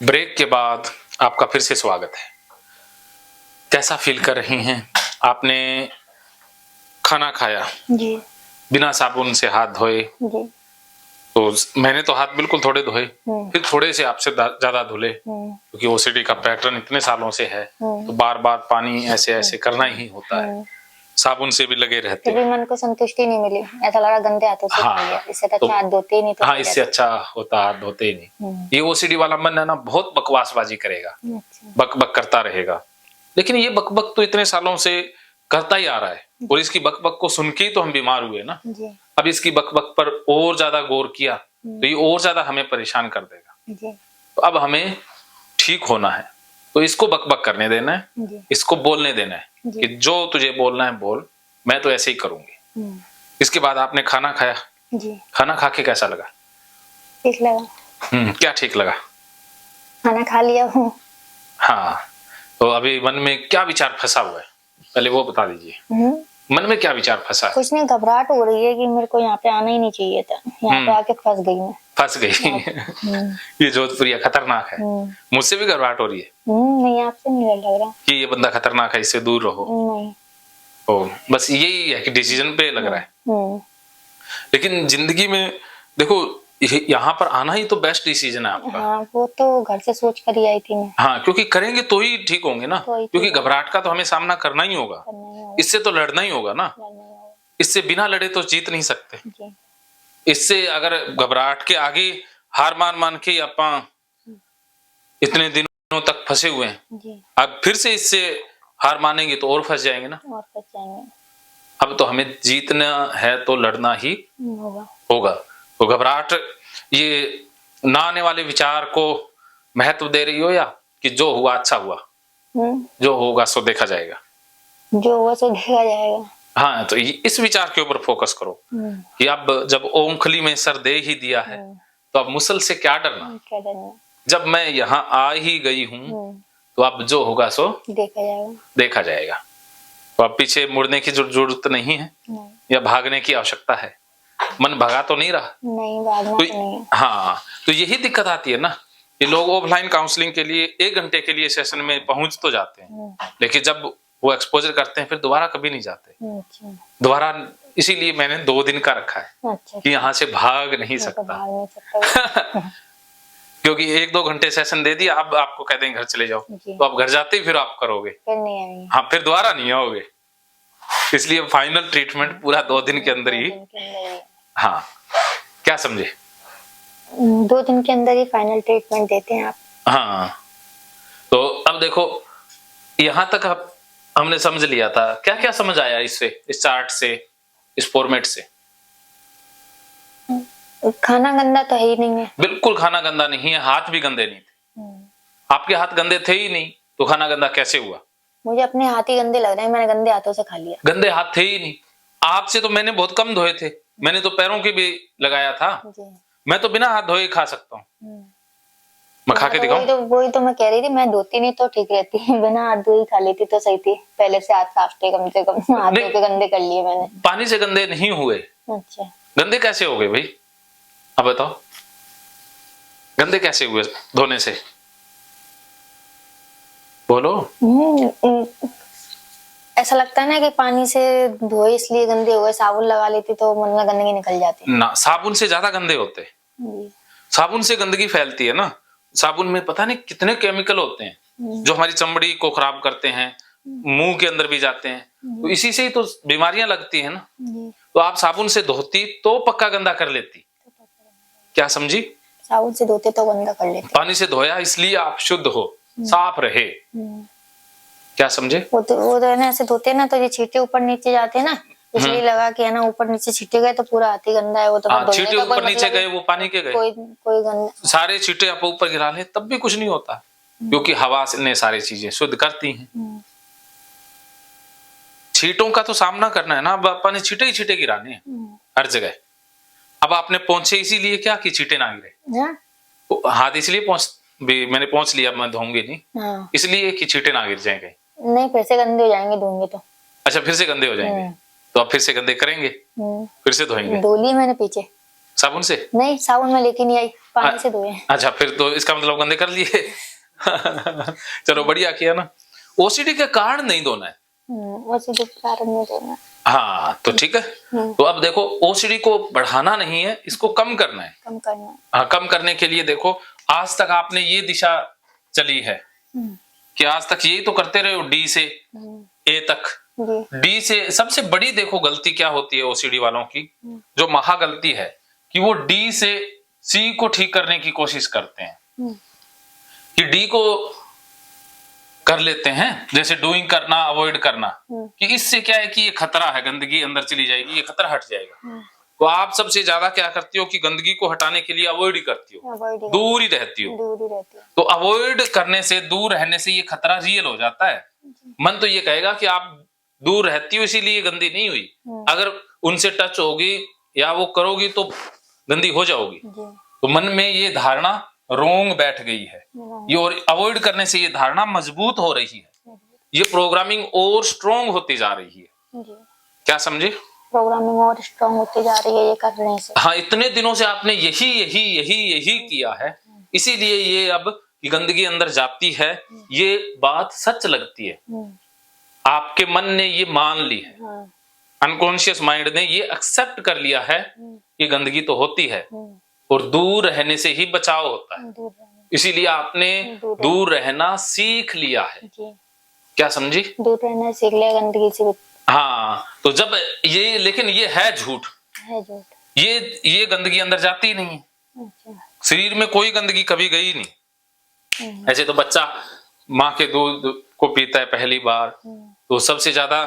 Break के बाद आपका फिर से स्वागत है। कैसा फील कर रही हैं? आपने खाना खाया जी बिना साबुन से हाथ धोए, जी। तो मैंने तो हाथ बिल्कुल थोड़े धोए, फिर थोड़े से आपसे ज्यादा धुले, क्योंकि ओसीडी का पैटर्न इतने सालों से है, तो बार बार पानी ऐसे ऐसे करना ही होता है। साबुन से भी लगे रहते फिर भी मन को संतुष्टि नहीं मिली, ऐसा लगा गंदे हाथों से खा लिया। इससे तो अच्छा हाथ धोते ही नहीं। तो हाँ, इससे अच्छा होता हाथ धोते ही नहीं। ये ओसीडी वाला मन है ना, बहुत बकवासबाजी करेगा, बक बक करता रहेगा, लेकिन ये बक बक तो इतने सालों से करता ही आ रहा है, और इसकी बक बक को सुन के ही तो हम बीमार हुए ना। अब इसकी बक बक पर और ज्यादा गौर किया तो ये और ज्यादा हमें परेशान कर देगा। तो अब हमें ठीक होना है, तो इसको बक बक करने देना है, इसको बोलने देना है कि जो तुझे बोलना है बोल, मैं तो ऐसे ही करूंगी। इसके बाद आपने खाना खाया जी। खाना खा के कैसा लगा? ठीक लगा। क्या ठीक लगा? खाना खा लिया हूँ। हाँ, तो अभी मन में क्या विचार फंसा हुआ है, पहले वो बता दीजिए। मन में क्या विचार फंसा है? कुछ नहीं, घबराहट हो रही है कि मेरे को यहाँ पे आना ही नहीं चाहिए था, यहाँ पे आके फंस गई मैं। फंस गई। ये जोधपुरिया खतरनाक है। मुझसे भी घबराहट हो रही है। नहीं, आपसे नहीं लग रहा कि ये बंदा खतरनाक है, इससे दूर रहो। नहीं, ओ, बस यही है कि डिसीजन पे लग रहा है। लेकिन जिंदगी में देखो, यहाँ पर आना ही तो बेस्ट डिसीजन है आपका। हाँ, वो तो घर से सोच कर ही आई थी मैं। हाँ, क्योंकि करेंगे तो ही ठीक होंगे ना, क्योंकि घबराहट का तो हमें सामना करना ही होगा, इससे तो लड़ना ही होगा ना। इससे बिना लड़े तो जीत नहीं सकते। इससे अगर घबराहट के आगे हार मान के अपा इतने दिनों तक फंसे हुए हैं, अब फिर से इससे हार मानेंगे तो और फंस जाएंगे ना। और फंस जाएंगे। अब तो हमें जीतना है तो लड़ना ही होगा। तो घबराहट ये ना आने वाले विचार को महत्व दे रही हो, या कि जो हुआ अच्छा हुआ, जो होगा सो देखा जाएगा, जो हुआ सो देखा जाएगा। हाँ, तो इस विचार के ऊपर फोकस करो कि अब जब ओंखली में सर दे ही दिया है तो अब मुसल से क्या डरना। जब मैं यहाँ आ ही गई हूँ तो अब जो होगा सो देखा जाएगा। तो अब पीछे मुड़ने की जरूरत नहीं है, या भागने की आवश्यकता है। मन भगा तो नहीं रहा, नहीं भागना तो नहीं है। हाँ, तो यही दिक्कत आती है ना, ये लोग ऑफलाइन काउंसलिंग के लिए 1 घंटे के लिए सेशन में पहुंच तो जाते हैं, लेकिन जब वो एक्सपोजर करते हैं फिर दोबारा कभी नहीं जाते। दोबारा इसीलिए मैंने 2 दिन का रखा है कि यहाँ से भाग नहीं सकता। क्योंकि 1-2 घंटे सेशन दे दिया, अब आपको कहते हैं घर चले जाओ, तो आप घर जाते ही फिर आप करोगे, फिर नहीं आएंगे। हाँ, फिर दोबारा नहीं आओगे। इसलिए फाइनल ट्रीटमेंट पूरा 2 दिन के अंदर ही। हाँ, क्या समझे? 2 दिन के अंदर ही फाइनल ट्रीटमेंट देते हैं आप। हाँ, तो अब देखो, यहाँ तक हमने समझ लिया था। क्या क्या समझ आया इससे, इस चार्ट से, इस फॉर्मेट से? खाना गंदा तो है ही नहीं है। बिल्कुल खाना गंदा नहीं है, हाथ भी गंदे नहीं थे। आपके हाथ गंदे थे ही नहीं, तो खाना गंदा कैसे हुआ? मुझे अपने हाथ ही गंदे लग रहे हैं, मैंने गंदे हाथों से खा लिया। गंदे हाथ थे ही नहीं। आपसे तो मैंने बहुत कम धोए थे, मैंने तो पैरों के भी लगाया था। मैं तो बिना हाथ धोए खा सकता हूँ। मैं खा के दिखाऊं? वही तो मैं कह रही थी, मैं धोती नहीं तो ठीक रहती, बिना हाथ धोए खा लेती तो सही थी। पहले से हाथ साफ थे कम से कम, हाथ धो के गंदे कर लिए मैंने। पानी से गंदे नहीं हुए। अच्छा, गंदे गंदे कैसे हो गए भाई? अब बताओ, गंदे कैसे हुए धोने से? बोलो। ऐसा लगता है ना कि पानी से धोए इसलिए गंदे हो गए, साबुन लगा लेती तो मन में गंदगी निकल जाती ना, साबुन से ज्यादा गंदे होते। साबुन से गंदगी फैलती है ना। साबुन में पता नहीं कितने केमिकल होते हैं जो हमारी चमड़ी को खराब करते हैं, मुंह के अंदर भी जाते हैं, तो इसी से ही तो बीमारियां लगती है ना। तो आप साबुन से धोती तो पक्का गंदा कर लेती। क्या समझी? साबुन से धोते तो गंदा कर लेते। पानी से धोया इसलिए आप शुद्ध हो, साफ रहे। क्या समझे? वो तो है ना, ऐसे धोते ना तो ये छींटे ऊपर नीचे जाते हैं ना, इसलिए लगा के है ना, ऊपर नीचे छींटे गए तो पूरा हाथ ही गंदा है। वो तो छींटे ऊपर नीचे गए, वो पानी के गए, कोई गंदा, सारे छींटे आप ऊपर गिरा ले तब भी कुछ नहीं होता, क्योंकि हवा ने सारी चीजें शुद्ध करती हैं। छींटों का तो सामना करना है ना। अब अपन ने छींटे ही छींटे गिराने हैं हर जगह। अब आपने पहुंचे इसीलिए क्या कि छींटे ना गिरे, हाथ इसलिए मैंने पहुंच लिया, मैं धोऊंगी नहीं, इसलिए कि छींटे ना गिर जाएंगे। नहीं, फिर से गंदे हो जाएंगे धोंगे तो। अच्छा, फिर से गंदे हो जाएंगे तो आप फिर से गंदे करेंगे, फिर से धोएंगे। धो लिए मैंने पीछे, साबुन से? नहीं, साबुन में लेके नहीं आई, पानी से धोए। अच्छा, फिर तो इसका मतलब गंदे कर लिए। चलो बढ़िया किया ना। ओसीडी के कारण नहीं धोना है। ओसीडी के कारण नहीं धोना। हाँ तो ठीक है। तो अब देखो, ओसीडी को बढ़ाना नहीं है, इसको कम करना है। कम करना। हाँ, कम करने के लिए देखो, आज तक आपने ये दिशा चली है कि आज तक यही तो करते रहे हो, डी से ए तक। डी से सबसे बड़ी देखो गलती क्या होती है ओसीडी वालों की, जो महा गलती है, कि वो डी से सी को ठीक करने की कोशिश करते हैं कि डी को कर लेते हैं, जैसे डूइंग करना, अवॉइड करना, कि इससे क्या है कि ये खतरा है, गंदगी अंदर चली जाएगी, ये खतरा हट जाएगा। तो आप सबसे ज्यादा क्या करती हो कि गंदगी को हटाने के लिए अवॉइड ही करती हो, दूर ही रहती हो। तो अवॉइड करने से, दूर रहने से ये खतरा रियल हो जाता है। मन तो ये कहेगा कि आप दूर रहती हो इसीलिए गंदी नहीं हुई, अगर उनसे टच होगी या वो करोगी तो गंदी हो जाओगी। तो मन में ये धारणा रोंग बैठ गई है, ये और अवॉइड करने से ये धारणा मजबूत हो रही है, ये प्रोग्रामिंग और स्ट्रॉन्ग होती जा रही है। क्या समझे? प्रोग्रामिंग और स्ट्रॉन्ग होती जा रही है ये करने से। हाँ, इतने दिनों से आपने यही यही यही यही किया है, इसीलिए ये अब गंदगी अंदर जाती है। ये बात सच लगती है, आपके मन ने ये मान ली है, अनकॉन्शियस माइंड ने ये एक्सेप्ट कर लिया है कि गंदगी तो होती है और दूर रहने से ही बचाव होता है, इसीलिए आपने दूर रहना सीख लिया है। क्या समझी? दूर रहना सीख लिया गंदगी से। हाँ, तो जब ये, लेकिन ये है झूठ, ये गंदगी अंदर जाती नहीं है। शरीर में कोई गंदगी कभी गई नहीं। ऐसे तो बच्चा माँ के दूध को पीता है पहली बार, तो सबसे ज्यादा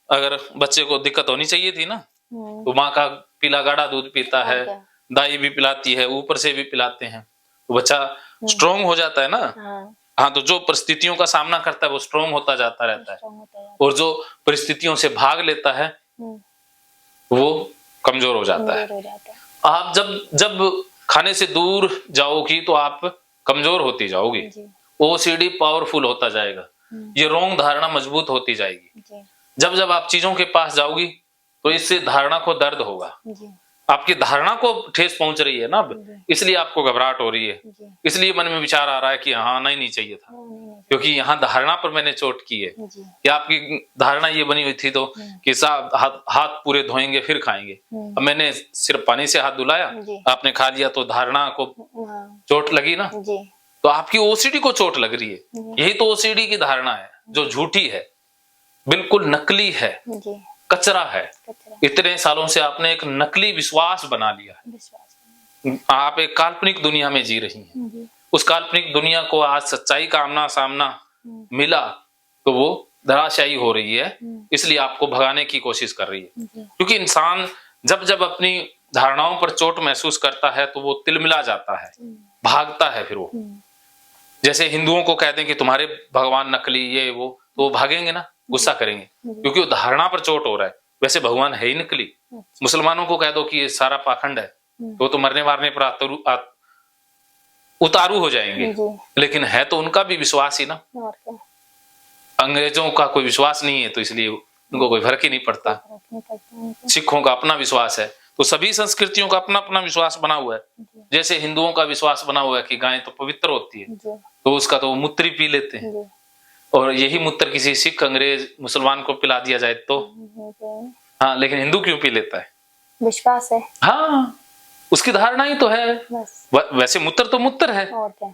अगर बच्चे को दिक्कत होनी चाहिए थी ना, तो माँ का पीला गाढ़ा दूध पीता है, दाई भी पिलाती है, ऊपर से भी पिलाते हैं, तो बच्चा स्ट्रोंग हो जाता है ना। हाँ, तो जो परिस्थितियों का सामना करता है वो स्ट्रोंग होता जाता रहता है, और जो परिस्थितियों से भाग लेता है वो कमजोर हो जाता है। आप जब खाने से दूर जाओगी तो आप कमजोर होती जाओगी, ओसीडी पावरफुल होता जाएगा, ये रोंग धारणा मजबूत होती जाएगी। जब आप चीजों के पास जाओगी तो इससे धारणा को दर्द होगा, आपकी धारणा को ठेस पहुंच रही है ना अब, इसलिए आपको घबराहट हो रही है, इसलिए मन में विचार आ रहा है कि हाँ आना ही नहीं चाहिए था, क्योंकि यहाँ धारणा पर मैंने चोट की है। कि आपकी धारणा ये बनी हुई थी तो कि साहब हाथ पूरे धोएंगे फिर खाएंगे, अब मैंने सिर्फ पानी से हाथ धुलाया, आपने खा लिया, तो धारणा को चोट लगी ना, तो आपकी ओसीडी को चोट लग रही है। यही तो ओसीडी की धारणा है जो झूठी है, बिल्कुल नकली है, कचरा है। इतने सालों से आपने एक नकली विश्वास बना लिया है, आप एक काल्पनिक दुनिया में जी रही हैं। उस काल्पनिक दुनिया को आज सच्चाई का आमना सामना मिला तो वो धराशायी हो रही है, इसलिए आपको भगाने की कोशिश कर रही है। क्योंकि इंसान जब अपनी धारणाओं पर चोट महसूस करता है तो वो तिलमिला जाता है, भागता है। फिर वो जैसे हिंदुओं को कहते हैं कि तुम्हारे भगवान नकली ये वो, तो वो भागेंगे ना, गुस्सा करेंगे, क्योंकि वो धारणा पर चोट हो रहा है। वैसे भगवान है ही नकली। मुसलमानों को कह दो कि ये सारा पाखंड है तो मरने मारने पर उतारू हो जाएंगे, लेकिन है तो उनका भी विश्वास ही ना। अंग्रेजों का कोई विश्वास नहीं है तो इसलिए उनको कोई फर्क ही नहीं पड़ता। सिखों का अपना विश्वास है, तो सभी संस्कृतियों का अपना अपना विश्वास बना हुआ है। जैसे हिंदुओं का विश्वास बना हुआ है कि गाय तो पवित्र होती है, तो उसका तो मूत्र ही पी लेते हैं, और यही मूत्र किसी सिख, अंग्रेज, मुसलमान को पिला दिया जाए तो हाँ, लेकिन हिंदू क्यों पी लेता है? विश्वास है। हाँ, उसकी धारणा ही तो है। वैसे मूत्र तो मूत्र है, और क्या?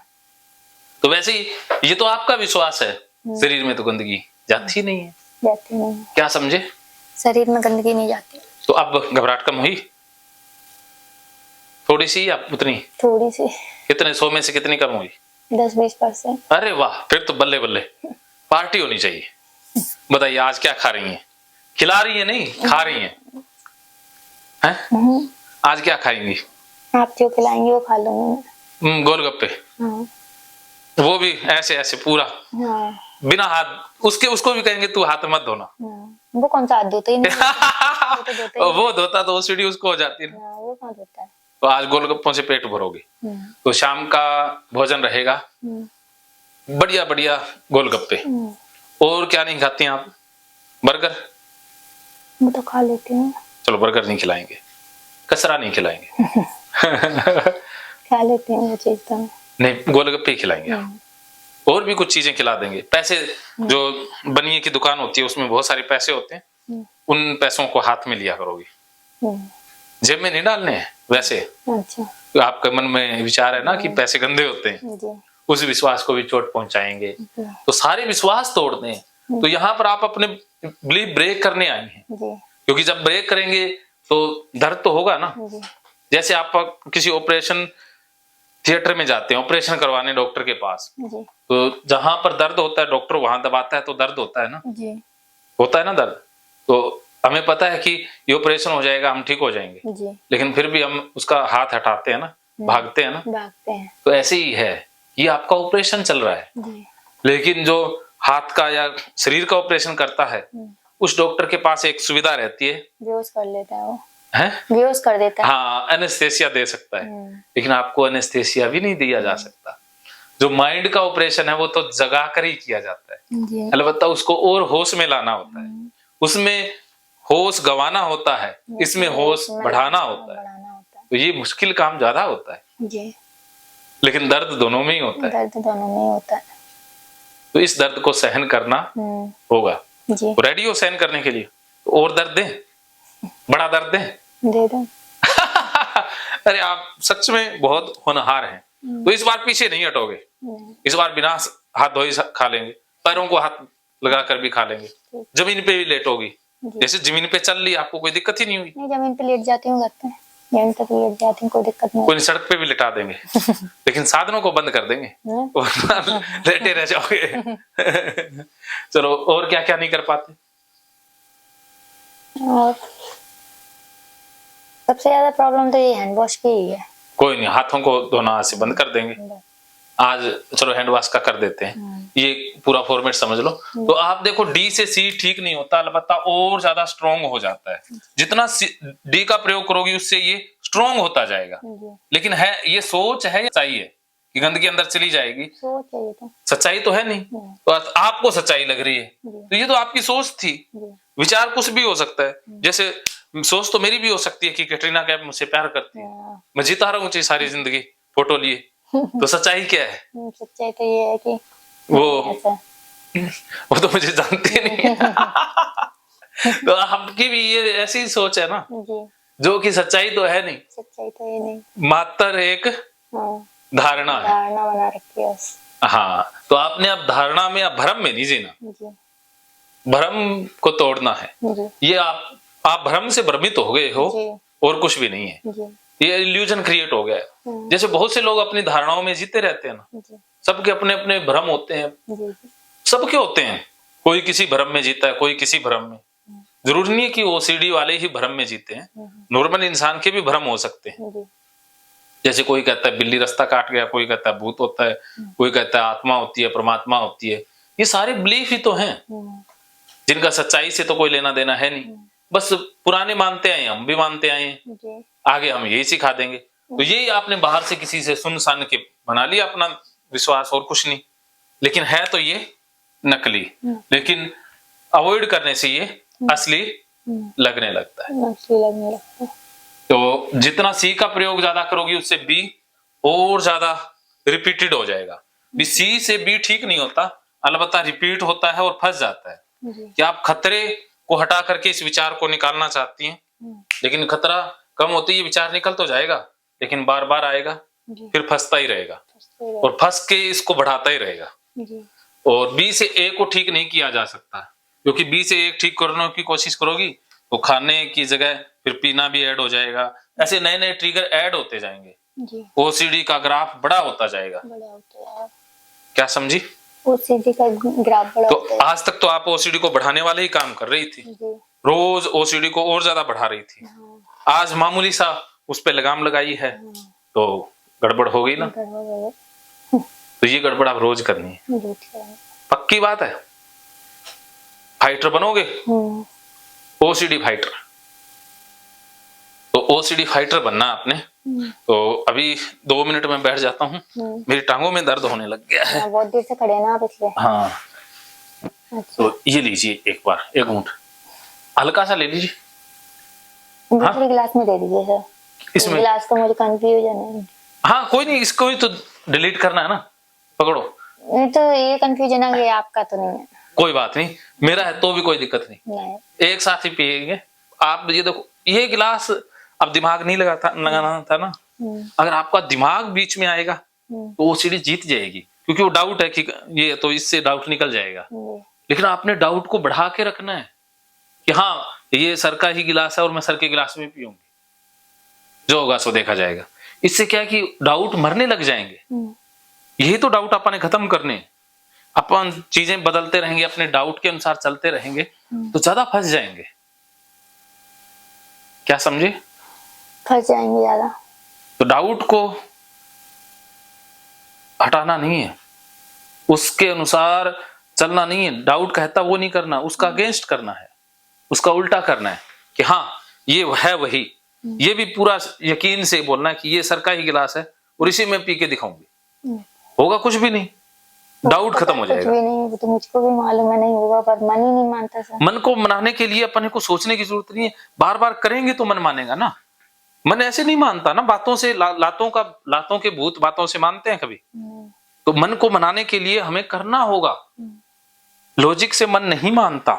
तो वैसे ही ये तो आपका विश्वास है। शरीर में तो गंदगी जाती नहीं है, जाती नहीं। क्या समझे? शरीर में गंदगी नहीं जाती। तो अब घबराहट कम हुई? थोड़ी सी या उतनी? थोड़ी सी। कितने 100 में से कितनी कम हुई? 10-20%। अरे वाह, फिर तो बल्ले बल्ले, पार्टी होनी चाहिए। बताइए आज क्या खा रही हैं? खिला रही है नहीं, खा रही हैं, हैं? आज क्या खाएंगी? आप जो खिलाएंगे वो खा लूंगी मैं। गोलगप्पे? वो भी ऐसे ऐसे पूरा? बिना हाथ उसको भी कहेंगे तू हाथ मत धोना। वो कौन सा हाथ धोते ही नहीं। वो धोता तो ओसीडी उसको हो जाती है। वो कौन धोता है? तो आज गोलगप्पों से पेट भरोगे, तो शाम का भोजन रहेगा बढ़िया बढ़िया गोलगप्पे। और क्या नहीं खाती हैं आप? बर्गर? वो तो खा लेती हूँ। चलो बर्गर नहीं खिलाएंगे, कचरा नहीं खिलाएंगे। खा लेते हैं वो चीज तो। नहीं, गोलगप्पे ही खिलाएंगे आप। और भी कुछ चीजें खिला देंगे। पैसे, जो बनिए की दुकान होती है उसमें बहुत सारे पैसे होते हैं, उन पैसों को हाथ में लिया करोगी, जेब में नहीं डालने हैं। वैसे अच्छा, तो आपके मन में विचार है ना कि पैसे गंदे होते हैं, जी उस विश्वास को भी चोट पहुंचाएंगे। तो सारे विश्वास तोड़ने हैं। तो यहाँ पर आप अपने बिलीव ब्रेक करने आए हैं, जी क्योंकि जब ब्रेक करेंगे तो दर्द तो होगा ना। जी जैसे आप किसी ऑपरेशन थिएटर में जाते हैं ऑपरेशन करवाने डॉक्टर के पास, जी तो जहां पर दर्द होता है डॉक्टर वहां दबाता है तो दर्द होता है ना, जी होता है ना दर्द। तो हमें पता है कि ये ऑपरेशन हो जाएगा, हम ठीक हो जाएंगे, जी, लेकिन फिर भी हम उसका हाथ हटाते हैं ना, भागते हैं ना। भागते हैं। तो ऐसे ही है, ये आपका ऑपरेशन चल रहा है, जी लेकिन जो हाथ का या शरीर का ऑपरेशन करता है उस डॉक्टर के पास एक सुविधा रहती है, बेहोश कर लेता है वो, है? बेहोश कर देता है। हाँ, एनेस्थेसिया दे सकता है, लेकिन आपको एनेस्थेसिया भी नहीं दिया जा सकता। जो माइंड का ऑपरेशन है वो तो जगा कर ही किया जाता है, जी अलबत्ता उसको और होश में लाना होता है, उसमें होश गंवाना होता है, इसमें होश बढ़ाना होता है। बढ़ाना होता है। तो ये मुश्किल काम ज्यादा होता है, जी, लेकिन दर्द दोनों में ही होता है। दर्द दोनों में ही होता है। तो इस दर्द को सहन करना होगा। जी, रेडी हो सहन करने के लिए? तो और दर्द दें, बड़ा दर्द दें? दे दो। अरे आप सच में बहुत होनहार हैं। तो इस बार पीछे नहीं हटोगे, इस बार बिना हाथ धोए खा लेंगे, पैरों को हाथ लगा कर भी खा लेंगे, जमीन पे भी लेटोगी, जैसे जमीन पे चल ली, आपको कोई दिक्कत ही नहीं हुई। नहीं, जमीन पे लेट जाती हूँ, घर पे जमीन पे लेट जाती हूँ, कोई दिक्कत नहीं। कोई सड़क पे भी लिटा देंगे, लेकिन साधनों को बंद कर देंगे, लेटे रह जाओगे। चलो, और क्या क्या नहीं कर पाते? और सबसे ज्यादा प्रॉब्लम तो ये हैंड वॉश की ही है। कोई नहीं, हाथों को धोना आज से बंद कर देंगे। आज चलो हैंड वॉश का कर देते हैं, ये पूरा फॉर्मेट समझ लो। तो आप देखो, डी से सी ठीक नहीं होता, अलबत्ता और ज्यादा स्ट्रॉन्ग हो जाता है। जितना डी का प्रयोग करोगी उससे ये स्ट्रॉन्ग होता जाएगा। लेकिन है ये सोच है या सच्चाई है कि गंदगी अंदर चली जाएगी? सोच है ये तो। सच्चाई तो है नहीं, तो आपको सच्चाई लग रही है, तो ये तो आपकी सोच थी। विचार कुछ भी हो सकता है, जैसे सोच तो मेरी भी हो सकती है कि कैटरीना कैफ मुझसे प्यार करती है, मैं जीता रहा हूँ सारी जिंदगी फोटो लिए, तो सच्चाई क्या है? सच्चाई तो ये है कि वो तो मुझे जानती नहीं। तो आपकी भी ये ऐसी सोच है ना, जो कि सच्चाई तो है नहीं, सच्चाई तो ये नहीं, मात्र एक धारणा है, धारणा बना रखी है। हाँ, तो आपने अब धारणा में, अब भ्रम में नहीं जीना, भ्रम को तोड़ना है। ये आप भ्रम से भ्रमित हो गए हो और कुछ भी नहीं है, ये इल्यूजन क्रिएट हो गया है। जैसे बहुत से लोग अपनी धारणाओं में जीते रहते हैं ना, सबके अपने अपने भ्रम होते हैं, सबके होते हैं, कोई किसी भ्रम में जीता है, कोई किसी भ्रम में। जरूरी नहीं है कि ओसीडी वाले ही भ्रम में जीते हैं, नॉर्मल इंसान के भी भ्रम हो सकते हैं। जैसे कोई कहता है बिल्ली रास्ता काट गया, कोई कहता है भूत होता है, कोई कहता है आत्मा होती है, परमात्मा होती है। ये सारे बिलीफ ही तो हैं, जिनका सच्चाई से तो कोई लेना देना है नहीं। बस पुराने मानते आए, हम भी मानते आए हैं, आगे हम यही सिखा देंगे। तो यही आपने बाहर से किसी से सुन सान के बना लिया अपना विश्वास, और कुछ नहीं। लेकिन है तो ये नकली, लेकिन अवॉइड करने से ये असली लगने लगता है। तो जितना सी का प्रयोग ज्यादा करोगी, उससे बी और ज्यादा रिपीटेड हो जाएगा। बी सी से बी ठीक नहीं होता, अलबत्ता रिपीट होता है और फंस जाता है। कि आप खतरे को हटा करके इस विचार को निकालना चाहती हैं, लेकिन खतरा कम होते ही विचार निकल तो जाएगा, लेकिन बार बार आएगा, फिर फंसता ही रहेगा और फंस के इसको बढ़ाता ही रहेगा। और बी से ए को ठीक नहीं किया जा सकता, क्योंकि बी से ए ठीक करने की कोशिश करोगी तो खाने की जगह फिर पीना भी ऐड हो जाएगा। ऐसे नए नए ट्रिगर ऐड होते जाएंगे, ओसीडी का ग्राफ बड़ा होता जाएगा। क्या समझी? ओसीडी का ग्राफ बड़ा तो होता है। आज तक तो आप ओसीडी को बढ़ाने वाले ही काम कर रही थी, रोज ओसीडी को और ज्यादा बढ़ा रही थी। आज मामूली सा उस पे लगाम लगाई है तो गड़बड़ हो गई ना। तो ये गड़बड़ आप रोज करनी है, पक्की बात है। फाइटर बनोगे, ओसीडी फाइटर। तो ओसीडी फाइटर बनना आपने। तो अभी 2 मिनट में बैठ जाता हूँ, मेरी टांगों में दर्द होने लग गया है। बहुत देर से खड़े ना आप इसलिए। हाँ, अच्छा। तो ये लीजिए एक बार, एक घूंट हल्का सा ले लीजिए। दूसरे गिलास में दे दीजिए सर। इसमें गिलास तो मुझे कंफ्यूजन है। हाँ कोई नहीं, इसको ही तो डिलीट करना है ना, पकड़ो। नहीं तो ये कंफ्यूजन है कि आपका तो नहीं है। कोई बात नहीं, मेरा है तो भी कोई दिक्कत नहीं, नहीं। एक साथ ही पिएंगे। आप ये देखो, ये गिलास अब दिमाग नहीं लगाना था ना। अगर आपका दिमाग बीच में आएगा तो वो सीढ़ी जीत जाएगी, क्योंकि वो डाउट है कि ये, तो इससे डाउट निकल जाएगा। लेकिन आपने डाउट को बढ़ा के रखना है कि हाँ ये सर का ही गिलास है और मैं सर के गिलास में पीऊंगी, जो होगा सो देखा जाएगा। इससे क्या है कि डाउट मरने लग जाएंगे। यही तो डाउट अपन ने खत्म करने। अपन चीजें बदलते रहेंगे, अपने डाउट के अनुसार चलते रहेंगे तो ज्यादा फंस जाएंगे। क्या समझे? फंस जाएंगे ज्यादा। तो डाउट को हटाना नहीं है, उसके अनुसार चलना नहीं है। डाउट कहता वो नहीं करना, उसका अगेंस्ट करना है, उसका उल्टा करना है कि हाँ ये है वही। ये भी पूरा यकीन से बोलना है कि ये सर का ही गिलास है और इसी में पी के दिखाऊंगी। होगा कुछ भी नहीं, डाउट खत्म हो जाएगा। कुछ भी नहीं, तो मुझको भी मालूम है नहीं होगा, पर मन ही नहीं मानता सर। मन को मनाने के लिए अपने को सोचने की जरूरत नहीं है, बार बार करेंगे तो मन मानेगा ना। मन ऐसे नहीं मानता ना, बातों से लातों के भूत बातों से मानते हैं कभी? तो मन को मनाने के लिए हमें करना होगा। लॉजिक से मन नहीं मानता,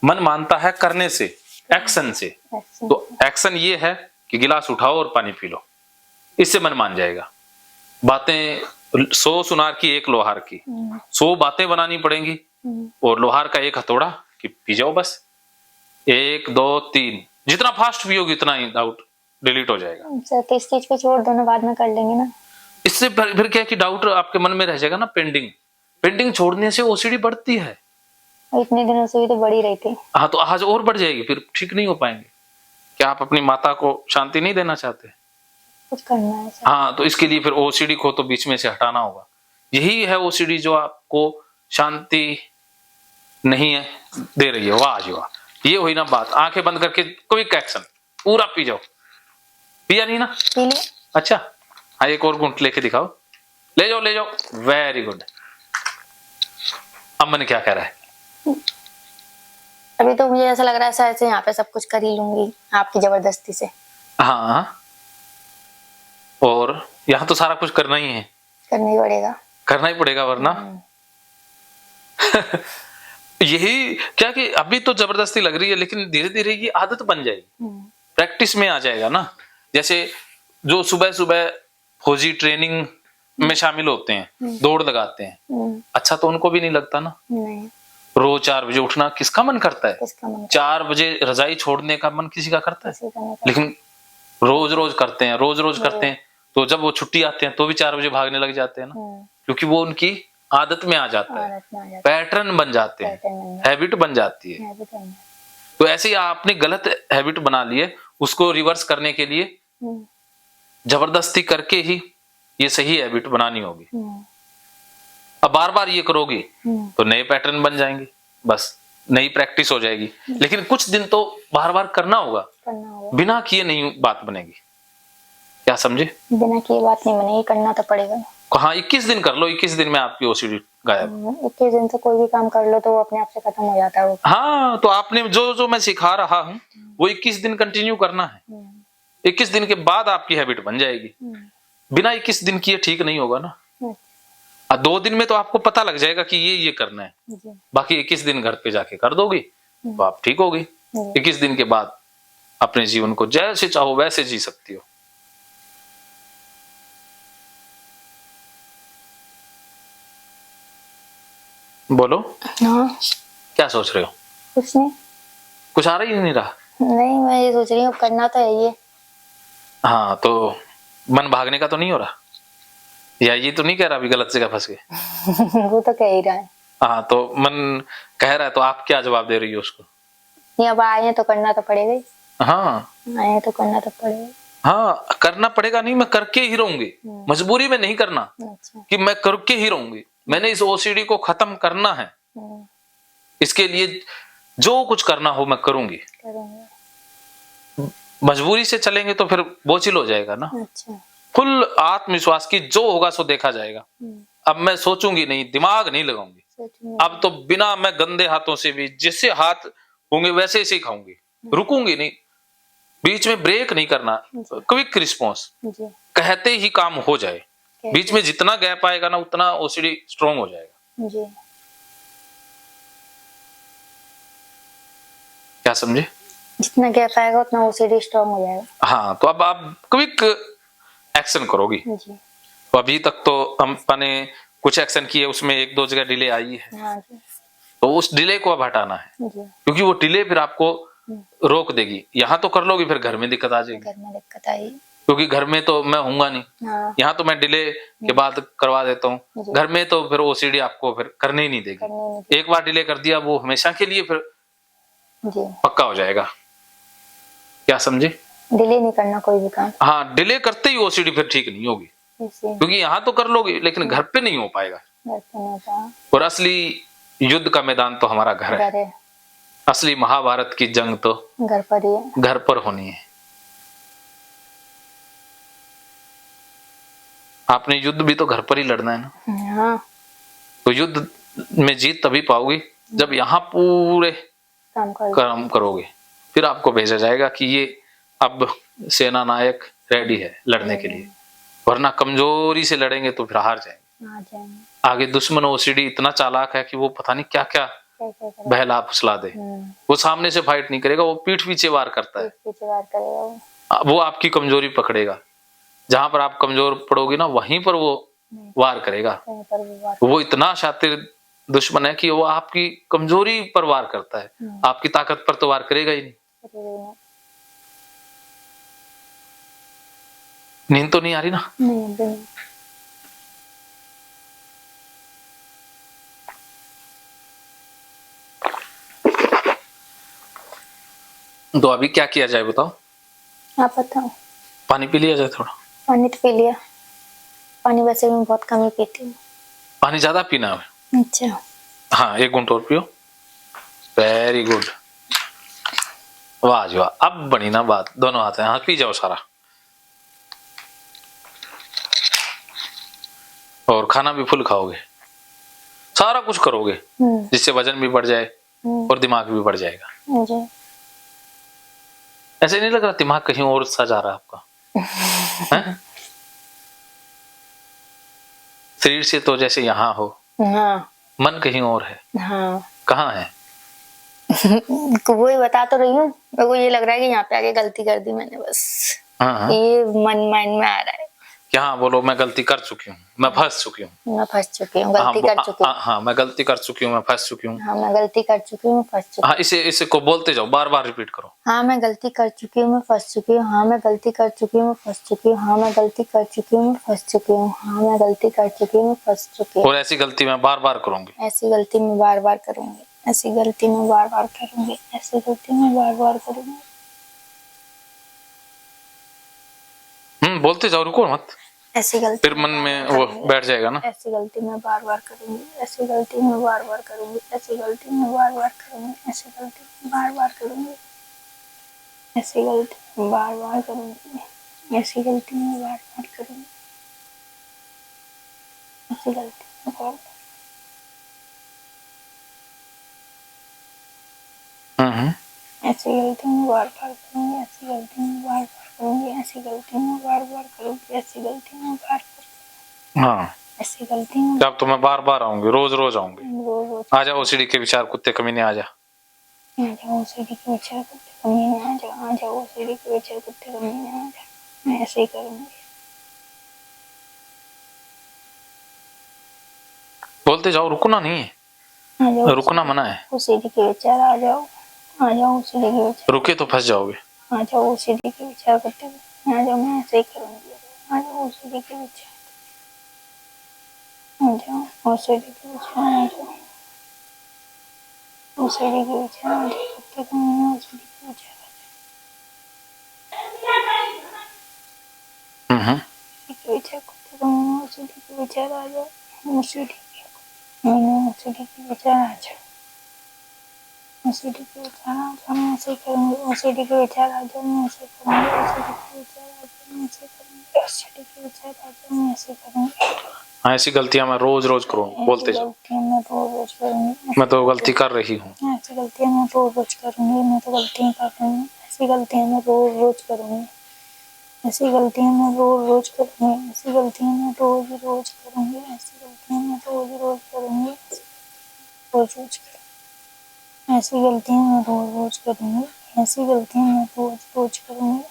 मन मानता है करने से, एक्शन से। तो एक्शन ये है कि गिलास उठाओ और पानी पी लो, इससे मन मान जाएगा। बातें 100 सुनार की एक लोहार की, 100 बातें बनानी पड़ेंगी और लोहार का एक हथौड़ा कि पी जाओ बस। 1 2 3, जितना फास्ट पियोगे उतना ही डाउट डिलीट हो जाएगा। सर तो इस चीज को छोड़ दो ना, बाद में कर लेंगे ना। इससे फिर क्या है कि डाउट आपके मन में रह जाएगा ना, पेंडिंग छोड़ने से ओसीडी बढ़ती है। इतने दिनों से भी तो बढ़ी रही थी। हाँ तो आज और बढ़ जाएगी, फिर ठीक नहीं हो पाएंगे। क्या आप अपनी माता को शांति नहीं देना चाहते? कुछ करना है सर। हाँ तो इसके लिए फिर ओसीडी को तो बीच में से हटाना होगा। यही है ओसीडी जो आपको शांति नहीं है दे रही है। वाह जी वाह, ये हुई ना बात। आंखें बंद करके क्विक एक्शन, पूरा पी जाओ। पिया नहीं ना? पी लिया। अच्छा हाँ, एक और घूंट लेके दिखाओ। ले जाओ, वेरी गुड। अब मन क्या कह रहा है? अभी तो मुझे ऐसा लग रहा है सर से यहाँ पे सब कुछ कर ही लूंगी आपकी जबरदस्ती से। हाँ, और यहाँ तो सारा कुछ करना ही है। करना ही पड़ेगा वरना यही क्या कि अभी तो जबरदस्ती लग रही है, लेकिन धीरे धीरे ये आदत बन जाएगी, प्रैक्टिस में आ जाएगा ना। जैसे जो सुबह सुबह फौजी ट्रेनिंग में शामिल होते हैं, दौड़ लगाते हैं, अच्छा तो उनको भी नहीं लगता ना। नहीं। रोज 4 बजे उठना किसका मन करता है? 4 बजे रजाई छोड़ने का मन किसी का करता है? लेकिन रोज रोज करते हैं, तो जब वो छुट्टी आते हैं तो भी 4 बजे भागने लग जाते हैं ना, क्योंकि वो उनकी आदत में आ जाता है, पैटर्न बन जाते हैं, हैबिट बन जाती है। तो ऐसे ही आपने गलत हैबिट बना लिए, उसको रिवर्स करने के लिए जबरदस्ती करके ही ये सही हैबिट बनानी होगी। अब बार बार ये करोगी तो नए पैटर्न बन जाएंगे, बस नई प्रैक्टिस हो जाएगी। लेकिन कुछ दिन तो बार बार करना होगा, बिना किए नहीं बात बनेगी। क्या समझे? बिना किए बात नहीं बनेगी, करना तो पड़ेगा। हाँ 21 दिन कर लो, 21 दिन में आपकी ओसीडी गायब। 21 दिन से कोई भी काम कर लो तो वो अपने आप से खत्म हो जाता है वो। हाँ तो आपने जो मैं सिखा रहा हूँ वो 21 दिन कंटिन्यू करना है। 21 दिन के बाद आपकी हैबिट बन जाएगी। बिना 21 दिन किए ठीक नहीं होगा ना। 2 दिन में तो आपको पता लग जाएगा कि ये करना है, बाकी 21 दिन घर पे जाके कर दोगी तो आप ठीक होगी। 21 दिन के बाद अपने जीवन को जैसे चाहो वैसे जी सकती हो। बोलो। हाँ। क्या सोच रहे हो? कुछ नहीं। कुछ आ रही नहीं रहा? नहीं, मैं ये सोच रही हूँ करना तो है ये। हाँ तो मन भागने का तो नहीं हो रहा, या ये तो नहीं कह रहा अभी गलत जगह फंस गए? वो तो कह ही रहा है। हाँ तो मन कह रहा है तो आप क्या जवाब दे रही हो उसको? नहीं, अब आए हैं तो करना तो पड़ेगा ही। हाँ आए हैं तो करना तो पड़ेगा। हाँ करना पड़ेगा, नहीं मैं करके ही रहूंगी, मजबूरी में नहीं करना। अच्छा। कि मैं करके ही रहूंगी, मैंने इस ओसीडी को खत्म करना है, इसके लिए जो कुछ करना हो मैं करूंगी। मजबूरी से चलेंगे तो फिर बोझिल हो जाएगा ना। अच्छा। फुल आत्मविश्वास की जो होगा सो देखा जाएगा। अब मैं सोचूंगी नहीं, दिमाग नहीं लगाऊंगी। अब तो बिना मैं गंदे हाथों से भी जैसे हाथ होंगे वैसे ही खाऊंगी, रुकूंगी नहीं। बीच में ब्रेक नहीं करना, क्विक रिस्पॉन्स, जी कहते ही काम हो जाए। बीच में जितना गैप आएगा ना उतना ओसीडी स्ट्रांग हो जाएगा। जी क्या समझे? जितना गैप आएगा उतना ओसीडी स्ट्रांग हो जाएगा। हाँ, तो अब आप क्विक एक्शन करोगी। जी तो अभी तक तो अपने कुछ एक्शन किए, उसमें एक दो जगह डिले आई है, हाँ जी तो उस डिले को अब हटाना है, जी क्योंकि वो डिले फिर आपको रोक देगी। यहाँ तो कर लोगी, फिर घर में दिक्कत आ जाएगी, घर में दिक्कत आई। क्योंकि घर में तो मैं हूँगा नहीं। हाँ यहाँ तो मैं डिले के बाद करवा देता हूँ, जी। घर में तो फिर ओसीडी आपको फिर करने ही नहीं देगी। करने नहीं दी। एक बार डिले कर दिया वो हमेशा के लिए फिर जी पक्का हो जाएगा। क्या समझे? डिले नहीं करना कोई भी काम। हाँ, डिले करते ही ओसीडी फिर ठीक नहीं होगी, इसी क्योंकि यहाँ तो कर लोगे लेकिन घर पे नहीं हो पाएगा। घर पे नहीं होता। और असली युद्ध का मैदान तो हमारा घर है। घर है, असली महाभारत की जंग तो घर पर ही है। घर पर होनी है। आपने युद्ध भी तो घर पर ही लड़ना है ना। हाँ तो युद्ध में जीत तभी पाओगे जब यहाँ पूरे काम करोगे, फिर आपको भेजा जाएगा कि ये अब सेना नायक रेडी है लड़ने के लिए। वरना कमजोरी से लड़ेंगे तो फिर हार जाएंगे। आगे दुश्मन ओसीडी इतना चालाक है कि वो पता नहीं क्या क्या बहला फुसला दे। वो सामने से फाइट नहीं करेगा, वो पीठ पीछे वार करता है। पीछे वार करेगा वो आपकी कमजोरी पकड़ेगा, जहां पर आप कमजोर पड़ोगे ना वहीं पर वो वार करेगा। वो इतना शातिर दुश्मन है कि वो आपकी कमजोरी पर वार करता है, आपकी ताकत पर तो वार करेगा ही नहीं। नींद तो नहीं आ रही ना? नहीं। तो अभी क्या किया जाए बताओ? आप बताओ। पानी पी लिया जाए थोड़ा? पानी तो पी लिया, पानी वैसे मैं बहुत कम ही पीती हूँ। पानी ज्यादा पीना है। अच्छा हाँ, एक घूंट और पियो। वेरी गुड, वाह जी वाह। अब बनी ना बात, दोनों हाथ हैं। हाँ, पी जाओ सारा। और खाना भी फुल खाओगे, सारा कुछ करोगे जिससे वजन भी बढ़ जाए और दिमाग भी बढ़ जाएगा। जी। ऐसे नहीं लग रहा दिमाग कहीं और सा जा रहा है आपका? है? शरीर से तो जैसे यहाँ हो, हाँ मन कहीं और है। हाँ कहाँ है? वही बता तो रही हूँ, मेरे को ये लग रहा है कि यहाँ पे आके गलती कर दी मैंने बस। हाँ। ये मन माइंड में आ रहा है। क्या बोलो? मैं गलती कर चुकी हूँ, मैं फंस चुकी हूँ। मैं फंस चुकी हूँ, गलती कर चुकी हूँ। हाँ, मैं गलती कर चुकी हूँ, मैं फंस चुकी हूँ। हाँ मैं गलती कर चुकी हूँ, मैं फंस चुकी हूँ। हाँ, इसे को बोलते जाओ, बार बार रिपीट करो। हाँ मैं गलती कर चुकी हूँ, मैं फंस चुकी हूँ। हाँ मैं गलती कर चुकी हूँ, मैं फंस चुकी हूँ। हाँ मैं गलती कर चुकी हूँ, मैं फंस चुकी हूँ। हाँ मैं गलती कर चुकी हूँ, मैं फंस चुकी हूँ। और ऐसी गलती मैं बार बार करूंगी। ऐसी गलती मैं बार बार करूंगी। ऐसी गलती मैं बार बार करूंगी। ऐसी गलती मैं बार बार करूंगी। बोलते जाओ, रुको मत। ऐसी गलती फिर मन में वो बैठ जाएगा ना। ऐसी गलती मैं बार बार करूंगी। ऐसी गलती मैं बार बार करूंगी। ऐसी गलती मैं बार बार करूंगी। ऐसी गलती मैं बार बार करूंगी। ऐसी गलती मैं बार बार करूंगी। ऐसी गलती मैं बार बार करूंगी। ऐसी गलती मैं बार बार। ऐसी गलती मैं बार बार करूंगी। ऐसी गलती मैं बार बार करूंगी। ऐसी गलती मैं बार बार करूंगी। ऐसी गलती मैं बार बार। हाँ, ऐसी गलती में जब तो मैं बार बार आऊंगी, रोज रोज आऊंगी। रोज आ जाओ ओसीडी के विचार कुत्ते कमीने, आ जा। आ जाओ ओसीडी के विचार कुत्ते कमीने, आ जाओ। आ जाओ ओसीडी के विचार कुत्ते कमीने, आ जाओ। मैं ऐसे ही करूंगी। बोलते जाओ, रुकना नहीं है। आ जाओ, रुकना मना है। ओसीडी के विचार आ जाओ। आ जाओ ओसीडी के विचार। रुके तो फंस जाओगे। आ जाओ ओसीडी के विचार कुत्ते कमीने, आ जाओ। मैं ऐसे ही करूंगी। आ जाओ ओसीडी के विचार। आ जाओ ओसीडी के विचार। आ जाओ ओसीडी के विचार। आ जाओ कुत्ते कमीने, ओसीडी के विचार। के विचार कुत्ते कमीने, ओसीडी के विचार। आ जाओ ओसीडी के विचार। आ जाओ ओसीडी के विचार। आ जाओ। मैं ऐसे करूंगी। ओसीडी के विचार। आ जाओ। मैं ऐसे करूंगी। ओसीडी के विचार। आ जाओ। मैं ऐसे करूंगी। हाँ, ऐसी गलतियां मैं रोज रोज करूंगी। बोलते जाओ। मैं रोज रोज करूंगी। मैं तो गलती कर रही हूँ। ऐसी गलतियां मैं रोज रोज करूंगी। मैं तो गलतियां कर रही हूँ। ऐसी गलतियां मैं रोज रोज करूंगी, ऐसी गलतियां मैं रोज रोज करूंगी, ऐसी गलतियां मैं रोज रोज करूंगी, ऐसी गलतियां मैं रोज रोज करूंगी, रोज रोज करूंगी, ऐसी गलतियां मैं रोज रोज करूंगी, ऐसी गलतियां मैं रोज रोज करूंगी,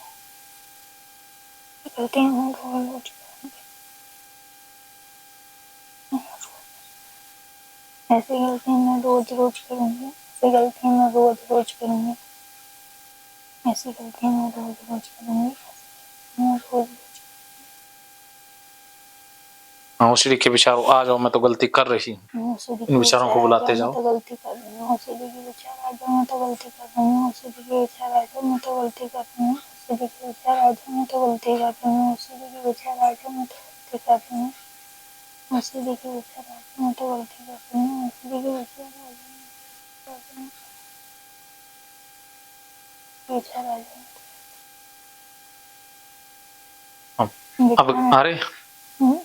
गलतियां मैं रोज रोज करूंगी, ऐसी गलतियां मैं रोज रोज करूंगी, ऐसी गलतियां मैं रोज रोज करूंगी, ऐसी गलतियां मैं रोज रोज करूंगी, मैं रोज हाँ ओसीडी के विचारों आ जाओ, मैं तो गलती कर रही हूँ, इन विचारों को बुलाते मैं जाओ। तो गलती कर रही हूँ, ओसीडी के विचार आ जाओ, मैं तो गलती कर रही हूँ, ओसीडी के विचार आ जाओ, मैं तो गलती कर रही हूँ, ओसीडी के विचार आ जाओ, मैं तो गलती कर रही हूँ, ओसीडी के विचार आ जाओ, मैं तो गलती कर रही हूँ, ओसीडी के विचार आ जाओ, मैं तो गलती कर रही हूँ, ओसीडी के विचार आ जाओ, विचार आ जाओ। अब अरे हम्म,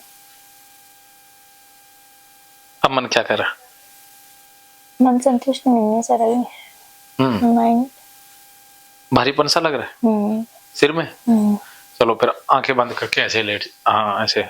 अब मन क्या कर रहा? मन संतुष्ट नहीं है सर अभी, माइंड भारीपन सा लग रहा है सिर में। चलो फिर आंखें बंद करके ऐसे लेट, हाँ ऐसे